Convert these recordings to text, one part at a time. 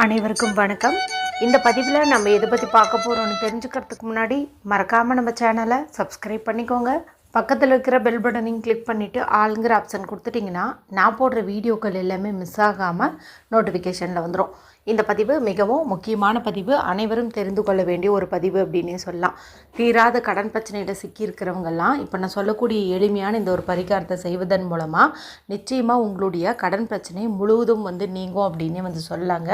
அனைவருக்கும் வணக்கம். இந்த பதிவில் நம்ம எதை பற்றி பார்க்க போகிறோம்னு தெரிஞ்சுக்கிறதுக்கு முன்னாடி மறக்காமல் நம்ம சேனலை சப்ஸ்கிரைப் பண்ணிக்கோங்க. பக்கத்தில் இருக்கிற பெல் பட்டனையும் கிளிக் பண்ணிவிட்டு ஆளுங்கிற ஆப்ஷன் கொடுத்துட்டிங்கன்னா நான் போடுற வீடியோக்கள் எல்லாமே மிஸ் ஆகாமல் நோட்டிஃபிகேஷனில் வந்துடும். இந்த பதிவு மிகவும் முக்கியமான பதிவு, அனைவரும் தெரிந்து கொள்ள வேண்டிய ஒரு பதிவு அப்படின்னே சொல்லலாம். தீராத கடன் பிரச்சனையில் சிக்கியிருக்கிறவங்கெல்லாம் இப்போ நான் சொல்லக்கூடிய எளிமையான இந்த ஒரு பரிகாரத்தை செய்வதன் மூலமாக நிச்சயமாக உங்களுடைய கடன் பிரச்சனை முழுவதும் நீங்கும் அப்படின்னே சொல்லலாங்க.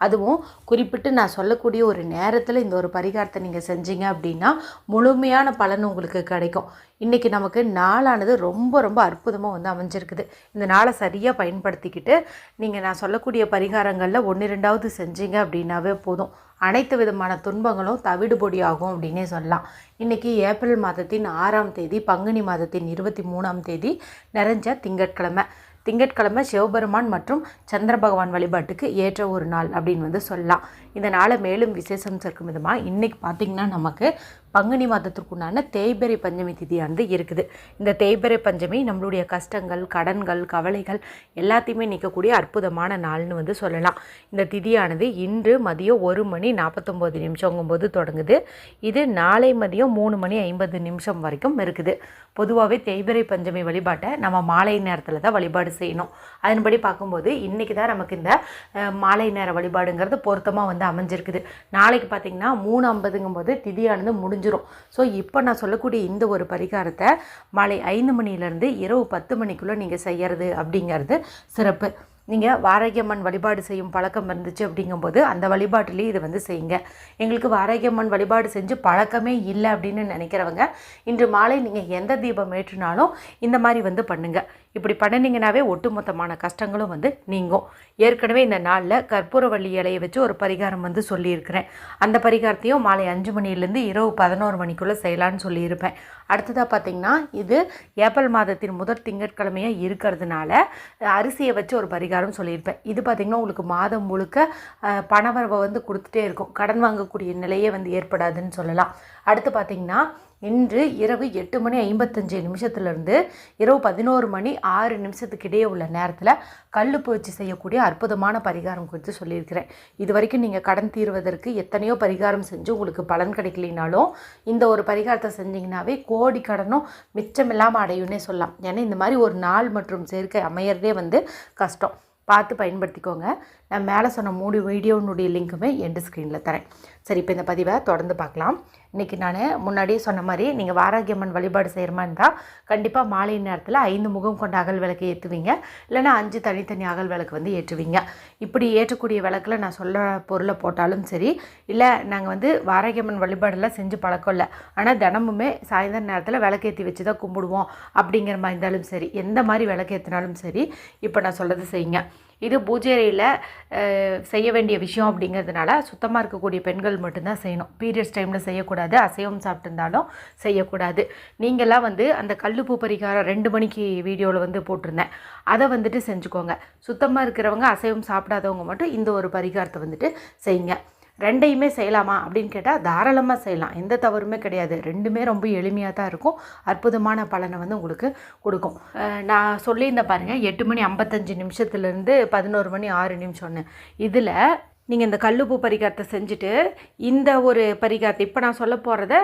அதுவும் குறிப்பிட்டு நான் சொல்லக்கூடிய ஒரு நேரத்தில் இந்த ஒரு பரிகாரத்தை நீங்கள் செஞ்சீங்க அப்படின்னா முழுமையான பலன் உங்களுக்கு கிடைக்கும். இன்றைக்கி நமக்கு நாளானது ரொம்ப ரொம்ப அற்புதமாக அமைஞ்சிருக்குது. இந்த நாளை சரியாக பயன்படுத்திக்கிட்டு நீங்கள் நான் சொல்லக்கூடிய பரிகாரங்களில் 1-2 செஞ்சீங்க அப்படின்னாவே போதும், அனைத்து விதமான துன்பங்களும் தவிடுபொடி ஆகும் அப்படின்னே சொல்லலாம். இன்றைக்கி ஏப்ரல் மாதத்தின் 6ஆம் தேதி, பங்குனி மாதத்தின் 23ஆம் தேதி, நிறைஞ்ச திங்கட்கிழமை சிவபெருமான் மற்றும் சந்திர பகவான் வழிபாட்டுக்கு ஏற்ற ஒரு நாள் அப்படின்னு சொல்லலாம். இந்த நாளை மேலும் விசேஷம் சேர்க்கும் விதமாக இன்றைக்கி பார்த்திங்கன்னா நமக்கு பங்குனி மாதத்திற்குண்டான தேய்பிறை பஞ்சமி திதியானது இருக்குது. இந்த தேய்பிறை பஞ்சமி நம்மளுடைய கஷ்டங்கள், கடன்கள், கவலைகள் எல்லாத்தையுமே நீக்கக்கூடிய அற்புதமான நாள்னு சொல்லலாம். இந்த திதியானது இன்று மதியம் 1:49 தொடங்குது. இது நாளை மதியம் 3:50 வரைக்கும் இருக்குது. பொதுவாகவே தேய்பிறை பஞ்சமி வழிபாட்டை நம்ம மாலை நேரத்தில் தான் வழிபாடு செய்யணும். அதன்படி பார்க்கும்போது இன்றைக்கி தான் நமக்கு இந்த மாலை நேர வழிபாடுங்கிறது பொருத்தமாக அமைஞ்சிருக்குது. நாளைக்கு பார்த்திங்கன்னா 3:50 திதியானது முடிஞ்சிடும். ஸோ இப்போ நான் சொல்லக்கூடிய இந்த ஒரு பரிகாரத்தை மாலை 5 மணிலேருந்து இரவு 10 மணிக்குள்ளே நீங்கள் செய்கிறது அப்படிங்கிறது சிறப்பு. நீங்கள் வாராகியம்மன் வழிபாடு செய்யும் பழக்கம் இருந்துச்சு அப்படிங்கும்போது அந்த வழிபாட்டிலேயே இதை செய்யுங்க. எங்களுக்கு வாராகியம்மன் வழிபாடு செஞ்சு பழக்கமே இல்லை அப்படின்னு நினைக்கிறவங்க இன்று மாலை நீங்கள் எந்த தீபம் ஏற்றினாலும் இந்த மாதிரி பண்ணுங்கள். இப்படி பண்ணினீங்கன்னாவே ஒட்டுமொத்தமான கஷ்டங்களும் நீங்கும். ஏற்கனவே இந்த நாளில் கற்பூரவள்ளி இலையை வச்சு ஒரு பரிகாரம் சொல்லியிருக்கிறேன். அந்த பரிகாரத்தையும் மாலை 5 மணிலேருந்து இரவு 11 மணிக்குள்ளே செய்யலான்னு சொல்லியிருப்பேன். அடுத்ததாக பார்த்திங்கன்னா இது ஏப்ரல் மாதத்தின் முதல் திங்கட்கிழமையாக இருக்கிறதுனால அரிசியை வச்சு ஒரு பரிகாரம் சொல்லியிருப்பேன். இது பார்த்திங்கன்னா உங்களுக்கு மாதம் முழுக்க பணவரவை கொடுத்துட்டே இருக்கும், கடன் வாங்கக்கூடிய நிலையே ஏற்படாதுன்னு சொல்லலாம். அடுத்து பார்த்திங்கன்னா இன்று இரவு 8:55 இரவு 11:06 இடையே உள்ள நேரத்தில் கல்லுப்பு வச்சு செய்யக்கூடிய அற்புதமான பரிகாரம் குறித்து சொல்லியிருக்கிறேன். இது வரைக்கும் நீங்கள் கடன் தீர்வதற்கு எத்தனையோ பரிகாரம் செஞ்சு உங்களுக்கு பலன் கிடைக்கலினாலும் இந்த ஒரு பரிகாரத்தை செஞ்சிங்கனாவே கோடி கடனும் மிச்சமில்லாமல் அடையுன்னே சொல்லலாம். ஏன்னா இந்த மாதிரி ஒரு நாள் மற்றும் சேர்க்கை அமையறதே கஷ்டம். பார்த்து பயன்படுத்திக்கோங்க. நான் மேலே சொன்ன 3 வீடியோனுடைய லிங்க்குமே எண்டு ஸ்க்ரீனில் தரேன். சரி, இப்போ இந்த பதிவை தொடர்ந்து பார்க்கலாம். இன்றைக்கி நான் முன்னாடியே சொன்ன மாதிரி நீங்கள் வாராகியம்மன் வழிபாடு செய்கிற மாதிரி இருந்தால் கண்டிப்பாக மாலை நேரத்தில் 5 முகம் கொண்ட அகல் விளக்கு ஏற்றுவீங்க, இல்லைனா 5 தனித்தனி அகல் விளக்கு ஏற்றுவீங்க. இப்படி ஏற்றக்கூடிய விளக்கில் நான் சொல்ல பொருளை போட்டாலும் சரி, இல்லை நாங்கள் வாராகியம்மன் வழிபாடெல்லாம் செஞ்சு பழக்கம் இல்லை, ஆனால் தினமுமே சாயந்தர நேரத்தில் விளக்கேற்றி வச்சு தான் கும்பிடுவோம் அப்படிங்கிற மாதிரி இருந்தாலும் சரி, எந்த மாதிரி விளக்கேற்றினாலும் சரி இப்போ நான் சொல்கிறது செய்யுங்க. இது பூஜை அறையில் செய்ய வேண்டிய விஷயம் அப்படிங்கிறதுனால சுத்தமாக இருக்கக்கூடிய பெண்கள் மட்டும்தான் செய்யணும். பீரியட்ஸ் டைமில் செய்யக்கூடாது, அசைவம் சாப்பிட்டுருந்தாலும் செய்யக்கூடாது. நீங்கள்லாம் அந்த கல்லுப்பு பரிகாரம் 2 மணிக்கு வீடியோவில் போட்டிருந்தேன், அதை செஞ்சுக்கோங்க. சுத்தமாக இருக்கிறவங்க, அசைவம் சாப்பிடாதவங்க மட்டும் இந்த ஒரு பரிகாரத்தை செய்யுங்க. 2யுமே செய்யலாமா அப்படின்னு கேட்டால் தாராளமாக செய்யலாம், எந்த தவறுமே கிடையாது. 2மே ரொம்ப எளிமையாக தான் இருக்கும், அற்புதமான பலனை உங்களுக்கு கொடுக்கும். நான் சொல்லியிருந்தேன் பாருங்கள், 8:55 11:06 இதில் நீங்கள் இந்த கல்லுப்பு பரிகாரத்தை செஞ்சுட்டு இந்த ஒரு பரிகாரத்தை இப்போ நான் சொல்ல போகிறத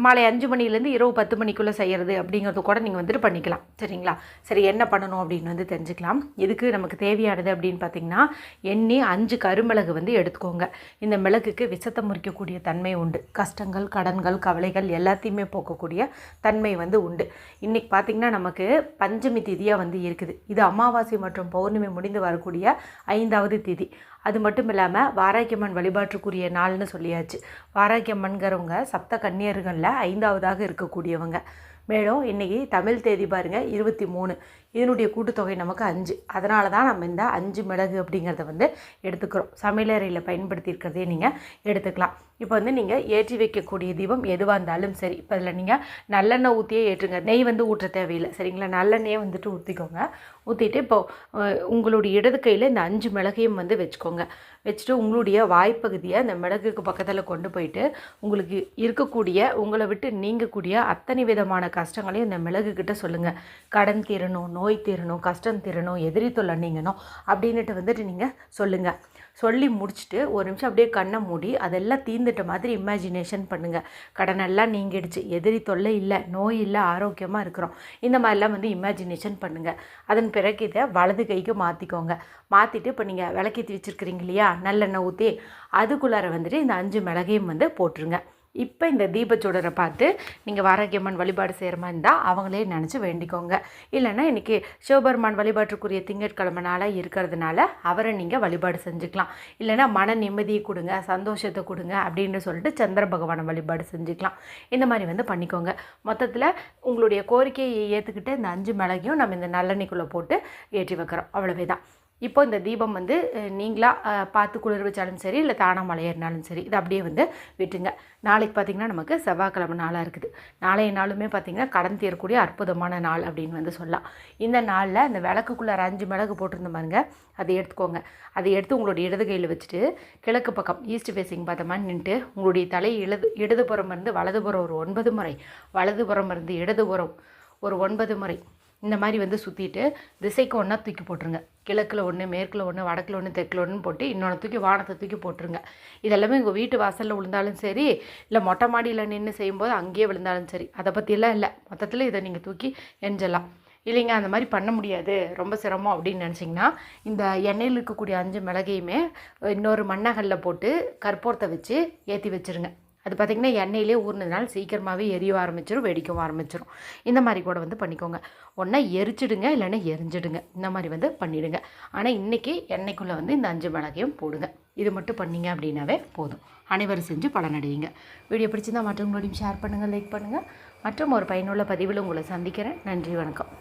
மாலை 5 மணிலேருந்து இரவு 10 மணிக்குள்ளே செய்கிறது அப்படிங்கிறது கூட நீங்கள் பண்ணிக்கலாம். சரிங்களா? சரி, என்ன பண்ணணும் அப்படின்னு தெரிஞ்சுக்கலாம். இதுக்கு நமக்கு தேவையானது அப்படின்னு பார்த்திங்கன்னா எண்ணி 5 கருமிளகு எடுத்துக்கோங்க. இந்த மிளகுக்கு விஷத்தை முறிக்கக்கூடிய தன்மை உண்டு. கஷ்டங்கள், கடன்கள், கவலைகள் எல்லாத்தையுமே போக்கக்கூடிய தன்மை உண்டு. இன்றைக்கி பார்த்திங்கன்னா நமக்கு பஞ்சமி திதியாக இருக்குது. இது அமாவாசை மற்றும் பௌர்ணமி முடிந்து வரக்கூடிய 5வது திதி. அது மட்டும் இல்லாமல் வாராகியம்மன் வழிபாட்டுக்குரிய நாள்னு சொல்லியாச்சு. வாராகியம்மன்கிறவங்க சப்த கன்னியர்களில் 5வதாக இருக்கக்கூடியவங்க. மேலும் இன்றைக்கி தமிழ் தேதி பாருங்கள் 23, இதனுடைய கூட்டுத்தொகை நமக்கு 5. அதனால தான் நம்ம இந்த 5 மிளகு அப்படிங்கிறத எடுத்துக்கிறோம். சமையலறையில் பயன்படுத்தி இருக்கிறதே நீங்கள் எடுத்துக்கலாம். இப்போ நீங்கள் ஏற்றி வைக்கக்கூடிய தீபம் எதுவாக இருந்தாலும் சரி, இப்போ இதில் நீங்கள் நல்லெண்ணெய் ஊற்றியே ஏற்றுங்க, நெய் ஊற்ற தேவையில்லை. சரிங்களா? நல்லெண்ணெயை ஊற்றிக்கோங்க. ஊற்றிட்டு இப்போது உங்களுடைய இடது கையில் இந்த 5 மிளகையும் வச்சுக்கோங்க. வச்சுட்டு உங்களுடைய வாய்ப்பகுதியை அந்த மிளகுக்கு பக்கத்தில் கொண்டு போயிட்டு உங்களுக்கு இருக்கக்கூடிய, உங்களை விட்டு நீங்கக்கூடிய அத்தனை விதமான கஷ்டங்களையும் இந்த மிளகுக்கிட்ட சொல்லுங்கள். கடன் தீரணும், நோய் நோய் தீரணும், கஷ்டம் தீரணும், எதிரி தொல்லை நீங்கணும் அப்படின்னுட்டு வந்துட்டு நீங்கள் சொல்லுங்கள். சொல்லி முடிச்சுட்டு ஒரு நிமிஷம் அப்படியே கண்ணை மூடி அதெல்லாம் தீர்ந்துட்ட மாதிரி இமேஜினேஷன் பண்ணுங்கள். கடனெல்லாம் நீங்கிடுச்சு, எதிரி தொல்லை இல்லை, நோய் இல்லை, ஆரோக்கியமாக இருக்கிறோம், இந்த மாதிரிலாம் வந்து இமேஜினேஷன் பண்ணுங்கள். அதன் பிறகு இதை வலது கைக்கு மாற்றிக்கோங்க. மாற்றிட்டு இப்போ நீங்கள் விளக்கேற்றி வச்சுருக்கிறீங்க இல்லையா, நல்லெண்ணெய் ஊற்றி அதுக்குள்ளார வந்துட்டு இந்த 5 மிளகையும் வந்து போட்டுருங்க. இப்போ இந்த தீபச்சுடரை பார்த்து நீங்கள் வாராகியம்மன் வழிபாடு செய்கிற மாதிரி இருந்தால் அவங்களே நினச்சி வேண்டிக்கோங்க. இல்லைன்னா இன்றைக்கி சிவபெருமான் வழிபாட்டுக்குரிய திங்கட்கிழமை நாளாக இருக்கிறதுனால அவரை நீங்கள் வழிபாடு செஞ்சுக்கலாம். இல்லைன்னா மன நிம்மதியை கொடுங்க, சந்தோஷத்தை கொடுங்க அப்படின்னு சொல்லிட்டு சந்திர பகவானை வழிபாடு செஞ்சுக்கலாம். இந்த மாதிரி வந்து பண்ணிக்கோங்க. மொத்தத்தில் உங்களுடைய கோரிக்கையை ஏற்றுக்கிட்டு இந்த 5 மிளகையும் நம்ம இந்த நல்லெண்ணெய்க்குள்ளே போட்டு ஏற்றி வைக்கிறோம். அவ்வளவே தான். இப்போ இந்த தீபம் வந்து நீங்களாக பார்த்து குளிர் வச்சாலும் சரி, இல்லை தானாக மலையேறினாலும் சரி, இதை அப்படியே வந்து விட்டுங்க. நாளைக்கு பார்த்திங்கன்னா நமக்கு செவ்வாய்க்கிழமை நாளாக இருக்குது. நாளைய நாளுமே பார்த்திங்கன்னா கடன் தீரக்கூடிய அற்புதமான நாள் அப்படின்னு வந்து சொல்லலாம். இந்த நாளில் அந்த விளக்குக்குள்ளே 5 மிளகு போட்டிருந்த பாருங்க, அதை எடுத்துக்கோங்க. அதை எடுத்து உங்களுடைய இடது கையில் வச்சுட்டு கிழக்கு பக்கம் ஈஸ்ட் ஃபேஸிங் பார்த்த மாதிரி நின்றுட்டு உங்களுடைய தலையை இடதுபுறம் இருந்து வலதுபுறம் ஒரு 9 முறை, வலதுபுறம் இருந்து இடதுபுறம் ஒரு 9 முறை இந்த மாதிரி வந்து சுற்றிட்டு திசைக்கு ஒன்றா தூக்கி போட்டுருங்க. கிழக்கில் ஒன்று, மேற்கில் ஒன்று, வடக்கில் ஒன்று, தெற்கில் ஒன்று போட்டு இன்னொன்று தூக்கி வானத்தை தூக்கி போட்டுருங்க. இதெல்லாமே உங்கள் வீட்டு வாசலில் விழுந்தாலும் சரி, இல்லை மொட்டை மாடியில் நின்று செய்யும்போது அங்கேயே விழுந்தாலும் சரி, அதை பற்றியெல்லாம் இல்லை. மொத்தத்தில் இதை நீங்கள் தூக்கி எரிஞ்சிடலாம். இல்லைங்க அந்த மாதிரி பண்ண முடியாது, ரொம்ப சிரமம் அப்படின்னு நினச்சிங்கன்னா இந்த எண்ணெயில் இருக்கக்கூடிய 5 மிளகையுமே இன்னொரு மண்ணகலில் போட்டு கற்பூரத்தை வச்சு ஏற்றி வச்சுருங்க. அது பார்த்திங்கன்னா எண்ணெயிலே ஊறினதுனால சீக்கிரமாகவே எரிய ஆரம்பிச்சிடும், வெடிக்கவும் ஆரம்பிச்சிடும். இந்த மாதிரி கூட வந்து பண்ணிக்கோங்க. ஒன்றா எரிச்சிடுங்க, இல்லைன்னா எரிஞ்சிடுங்க. இந்த மாதிரி வந்து பண்ணிவிடுங்க. ஆனால் இன்றைக்கி எண்ணெய்க்குள்ளே வந்து இந்த 5 மிளகையும் போடுங்க. இது மட்டும் பண்ணிங்க அப்படின்னாவே போதும். அனைவரும் செஞ்சு பலனடையுங்க. வீடியோ பிடிச்சிருந்தால் மற்றவங்களோடையும் ஷேர் பண்ணுங்கள், லைக் பண்ணுங்கள். மற்றும் ஒரு பயனுள்ள பதிவில் உங்களை சந்திக்கிறேன். நன்றி, வணக்கம்.